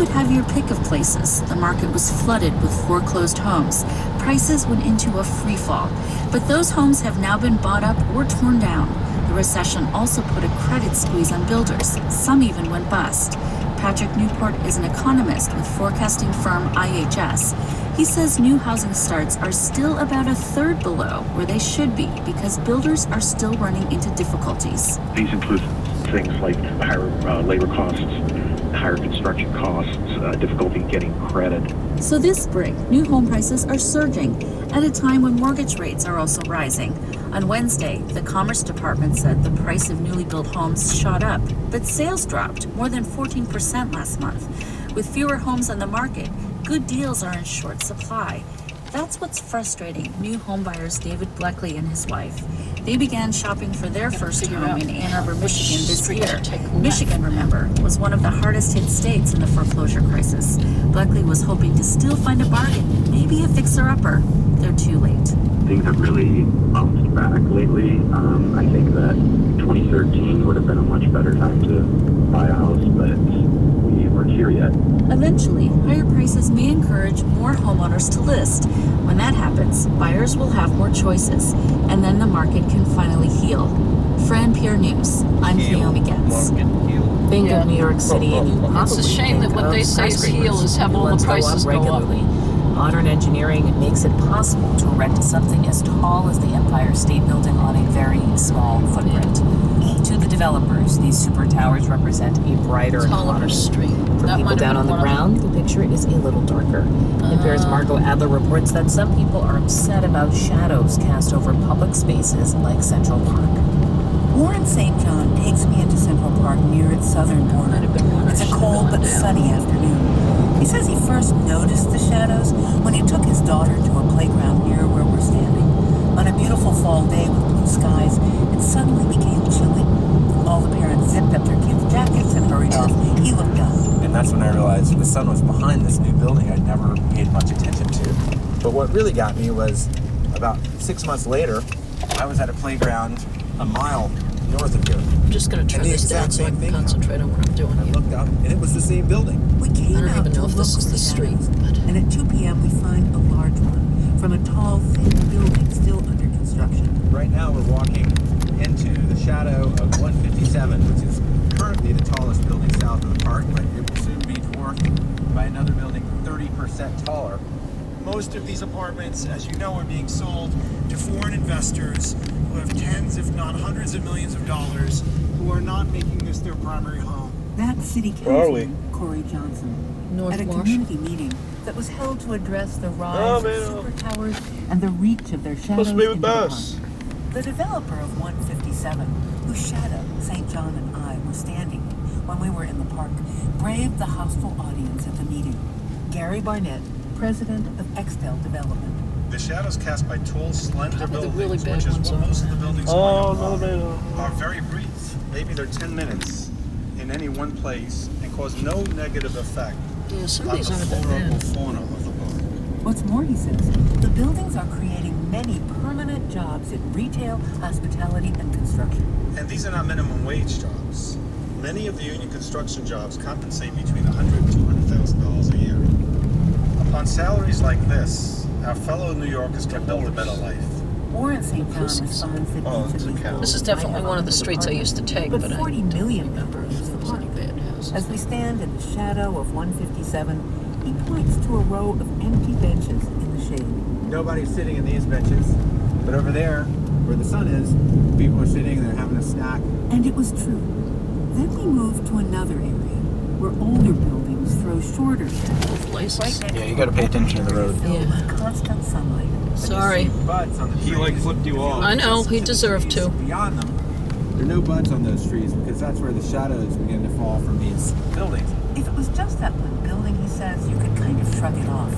could have your pick of places. The market was flooded with foreclosed homes. Prices went into a free fall. But those homes have now been bought up or torn down. The recession also put a credit squeeze on builders. Some even went bust. Patrick Newport is an economist with forecasting firm IHS. He says new housing starts are still about a third below where they should be because builders are still running into difficulties. These include things like higher labor costs, higher construction costs, difficulty getting credit. So this spring, new home prices are surging at a time when mortgage rates are also rising. On Wednesday, the Commerce Department said the price of newly built homes shot up, but sales dropped more than 14% last month. With fewer homes on the market, good deals are in short supply. That's what's frustrating new homebuyers David Bleckley and his wife. They began shopping for their first home in Ann Arbor, Michigan this year. Michigan, remember, was one of the hardest hit states in the foreclosure crisis. Bleckley was hoping to still find a bargain, maybe a fixer-upper. They're too late. Things have really bounced back lately. I think that 2013 would have been a much better time to buy a house, but we weren't here yet. Eventually, higher prices may encourage more homeowners to list. When that happens, buyers will have more choices, and then the market can finally heal. For NPR News, I'm Naomi Getz. Think of New York City, and you probably It's a shame that what they say is heal is have all the prices go up. Modern engineering makes it possible to erect something as tall as the Empire State Building on a very small footprint. To the developers, these super towers represent a brighter Tolliver Street. For people down on the ground, the picture is a little darker. NPR's Margot Adler reports that some people are upset about shadows cast over public spaces like Central Park. Warren St. John takes me into Central Park near its southern border. It's a cold but sunny afternoon. He says he first noticed the shadows when he took his daughter to a playground near where we're standing. On a beautiful fall day with blue skies, it suddenly became chilly. All the parents zipped up their kids' jackets and hurried off. He looked up. And that's when I realized the sun was behind this new building I'd never paid much attention to. But what really got me was about 6 months later, I was at a playground a mile north of here. I'm just going to turn this down so I can concentrate on what I'm doing I here. looked up, and it was the same building. We came I don't out even to know if this look is the street, but and at 2 p.m. we find a large one from a tall, thin building still under construction. Right now we're walking into the shadow of 157, which is currently the tallest building south of the park, but it will soon be dwarfed by another building 30% taller. Most of these apartments, as you know, are being sold to foreign investors who have tens, if not hundreds of millions of dollars, who are not making this their primary home. That's City Councilman Corey Johnson North at a Marsh. community meeting that was held to address the rise of super towers and the reach of their shadows into the park. The developer of 157, whose shadow St. John and I were standing when we were in the park, braved the hostile audience at the meeting. Gary Barnett, president of Extel Development. The shadows cast by tall, slender Probably the buildings, really bad which is ones what are. most of the buildings are very brief. Maybe they're 10 minutes in any one place and cause no negative effect Yeah, some of on these the aren't that flora or bad. fauna of the park. What's more, he says, the buildings are creating many permanent jobs in retail, hospitality, and construction. And these are not minimum wage jobs. Many of the union construction jobs compensate between $100,000 and $200,000 a year. Upon salaries like this, our fellow New Yorkers can build a better life. Warren St. John responds that each of these This is definitely one of the streets I used to take, but but I 40 don't million remember people if use the there was park. any bad houses. As we stand in the shadow of 157, he points to a row of empty benches in the shade. Nobody's sitting in these benches, but over there, where the sun is, people are sitting and they're having a snack. And it was true. Then we moved to another area where older buildings throw shorter shadows. Places. Right next Yeah, you gotta pay attention to the road. filled Yeah. with constant sunlight. Sorry. Buds on the trees. flipped you off. I know, he deserved to. Beyond them, there are no buds on those trees because that's where the shadows begin to fall from these buildings. If it was just that one building, he says, you could kind of shrug it off.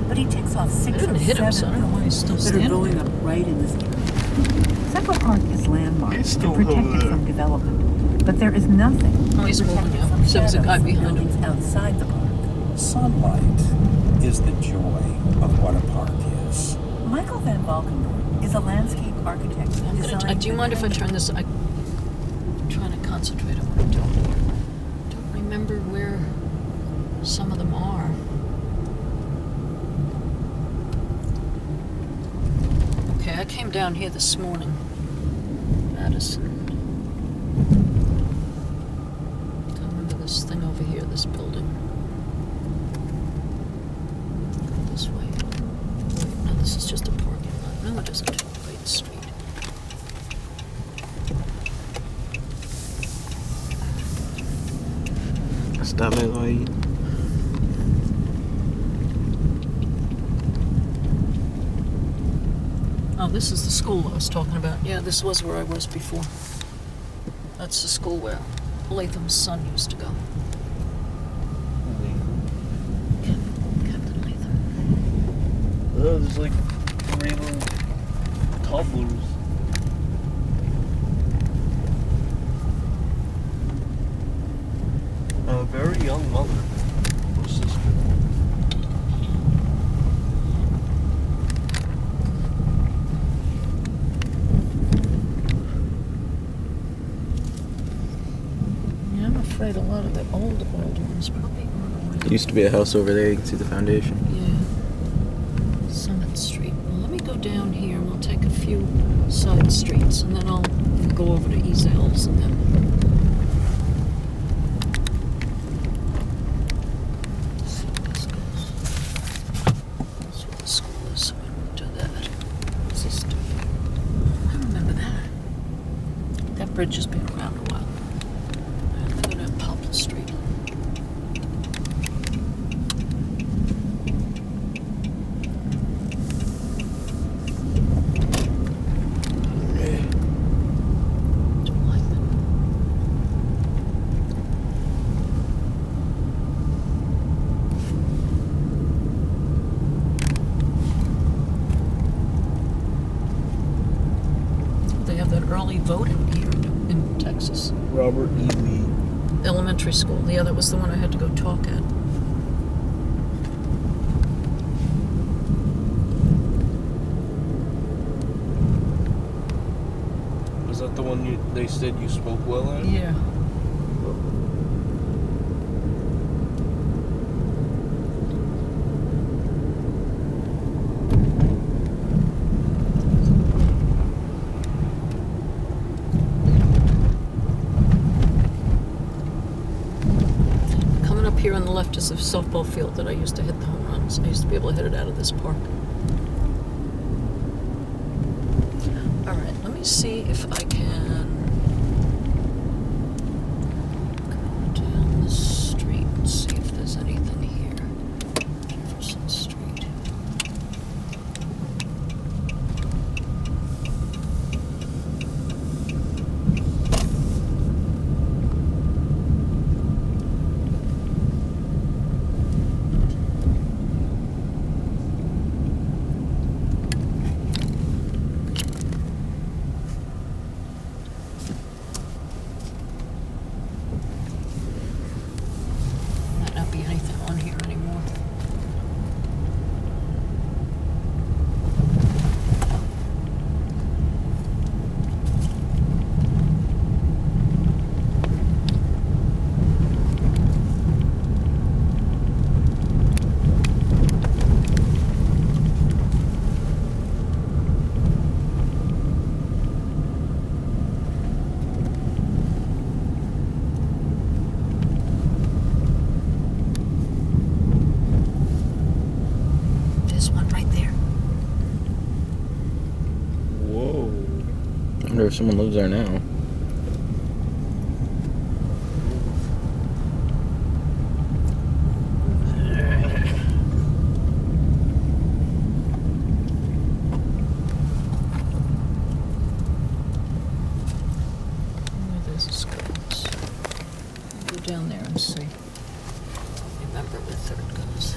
But he ticks off 6 didn't or hit him, 7 so I don't know why he's still buildings that are standing going there. up right in this area. Central Park is landmarked He's and still over protected there. from development, but there is nothing Oh, he's moving protected now. from So there's a guy shadows from behind him. buildings outside the park. Sunlight is the joy of what a park is. Michael Van Valkenburg is a landscape architect. I'm gonna, designed do you mind if I turn this? I'm trying to concentrate on what I'm doing. Don't remember where Some of them are. Okay, I came down here this morning. Madison. I remember this thing over here, this building. Go this way. Wait, no, this is just a parking lot. No, it doesn't. Wait, the street. Estamos ahí. Oh, this is the school I was talking about. Yeah, this was where I was before. That's the school where Latham's son used to go. Captain Latham. Oh, there's like 3 little toddlers. A very young mother or sister. Yeah, I'm afraid a lot of the old ones probably run away. There used to be a house over there. You can see the foundation. Yeah. Summit Street. Well, let me go down here and we'll take a few side streets and then I'll go over to Ezel's and then. Let's see where this goes. That's where the school is, so we won't do that. What's this do? I remember that. That bridge has been around a while. I'm going to Poplar Street. Don't like that. They have that early voting here in Texas. Robert E. Lee. Elementary school. Yeah, that was the one I had to go talk at. Was that the one they said you spoke well at? Yeah. Coming up here on the left is a softball field that I used to hit the home runs. I used to be able to hit it out of this park. All right, let me see if I can go down the street and see if there's anything here. Jefferson Street. Might not be anything on here anymore. There's one right there. Whoa. I wonder if someone lives there now. There's a school. Go down there and see. Remember where third goes.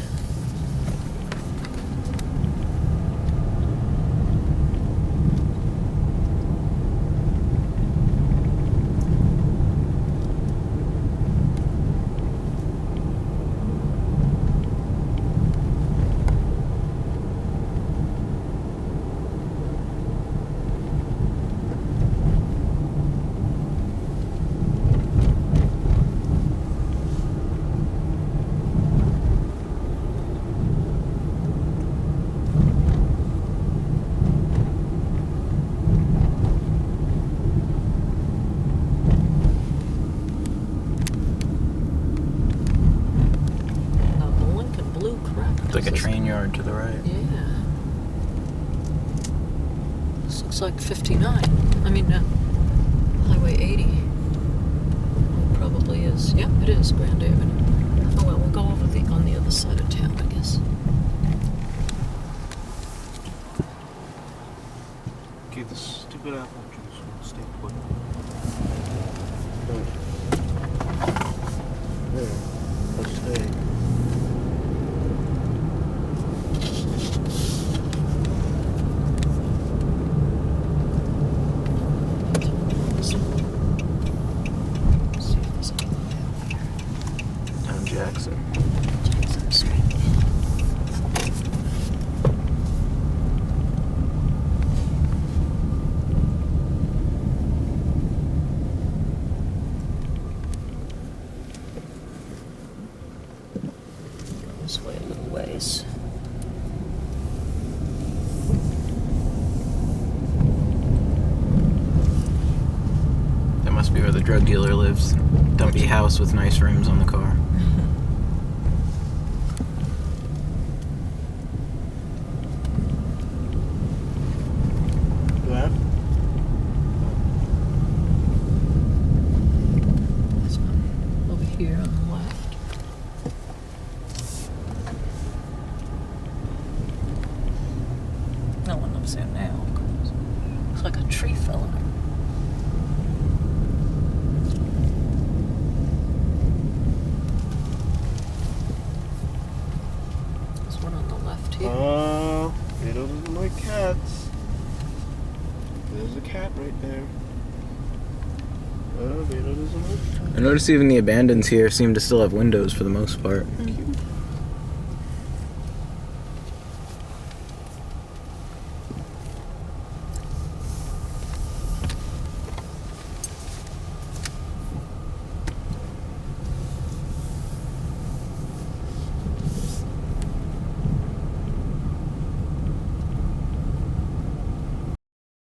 like a train yard to the right. Yeah. This looks like 59. I mean, Highway 80. It probably is. Yep, it is Grand Avenue. Oh well, we'll go over on the other side of town, I guess. Okay, the stupid apple juice will stay put. There. Let's stay. See if there's anything Down Jackson. Jackson Street. This way a little ways. That must be where the drug dealer lives. Dumpy house with nice rims on the car. That? This one over here on the left. No one lives there now. Looks like a tree fell in it. There's one on the left here. Vito doesn't like cats. There's a cat right there. Vito doesn't like cats. I noticed even the abandons here seem to still have windows for the most part. Cute.